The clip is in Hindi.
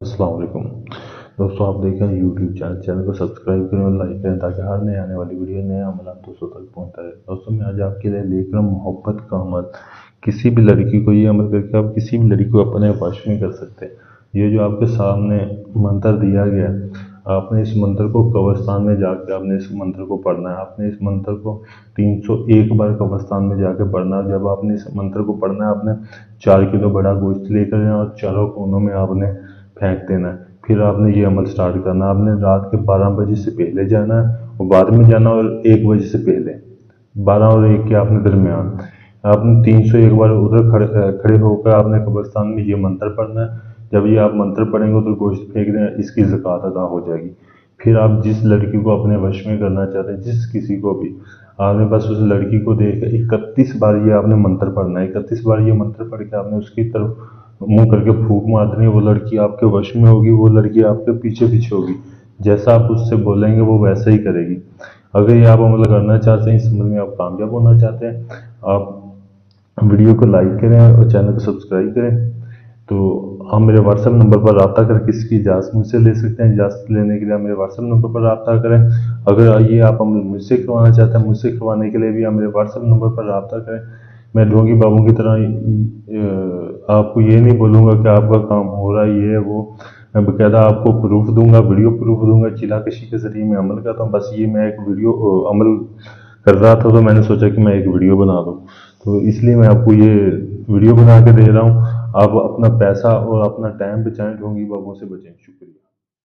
अस्सलाम वालेकुम दोस्तों, आप देख रहे हैं यूट्यूब चैनल को सब्सक्राइब करें और लाइक करें ताकि हर नए आने वाली वीडियो नए अमल आप दोस्तों तक पहुंचता रहे। दोस्तों, मैं आज आपके लिए लेकर रहा हूं मोहब्बत का अमल। किसी भी लड़की को ये अमल करके आप किसी भी लड़की को अपने वश में कर सकते हैं। ये जो आपके सामने मंत्र दिया गया है, आपने इस मंत्र को कब्रिस्तान में जाके आपने इस मंत्र को पढ़ना है। आपने इस मंत्र को 301 बार कब्रिस्तान में जाके पढ़ना है। जब आपने इस मंत्र को पढ़ना है, आपने 4 किलो बड़ा गोश्त लेकर और चारों कोनों में आपने फेंक देना है। फिर आपने ये अमल स्टार्ट करना। आपने रात के 12 बजे से पहले जाना है और बाद में जाना, और 1 बजे से पहले, 12 और 1 के आपने दरमियान आपने 301 बार उधर खड़े होकर आपने कब्रिस्तान में ये मंत्र पढ़ना है। जब ये आप मंत्र पढ़ेंगे तो गोश्त फेंक देना, इसकी ज़कात अदा हो जाएगी। फिर आप जिस लड़की को अपने वश में करना चाहते हैं, जिस किसी को भी, आपने बस उस लड़की को देख 31 बार ये आपने मंत्र पढ़ना है। 31 बार ये मंत्र पढ़ के आपने उसकी तरफ मुंह करके फूंक मार देनी है। वो लड़की आपके वश में होगी, वो लड़की आपके पीछे पीछे होगी। जैसा आप उससे बोलेंगे वो वैसा ही करेगी। अगर ये आप अमल करना चाहते हैं, इस अमल में आप कामयाब होना चाहते हैं, आप वीडियो को लाइक करें और चैनल को सब्सक्राइब करें। तो हम मेरे व्हाट्सएप नंबर पर रब्ता करके इसकी इजाज़त मुझसे ले सकते हैं। इजाज़त लेने के लिए आप मेरे व्हाट्सएप नंबर पर रब्ता करें। अगर ये आप अमल मुझसे करवाना चाहते हैं, मुझसे करवाने के लिए भी आप मेरे व्हाट्सएप नंबर पर रब्ता करें। मैं ढोंगी बाबू की तरह आपको ये नहीं बोलूँगा कि आपका काम हो रहा है ये वो। मैं बाकायदा आपको प्रूफ दूंगा, वीडियो प्रूफ दूंगा। चिलाकशी के जरिए मैं अमल करता हूँ। बस ये मैं एक वीडियो अमल कर रहा था तो मैंने सोचा कि मैं एक वीडियो बना दूँ, तो इसलिए मैं आपको ये वीडियो बना के दे रहा हूँ। आप अपना पैसा और अपना टाइम बचाएं, ढोंगी बाबू से बचें। शुक्रिया।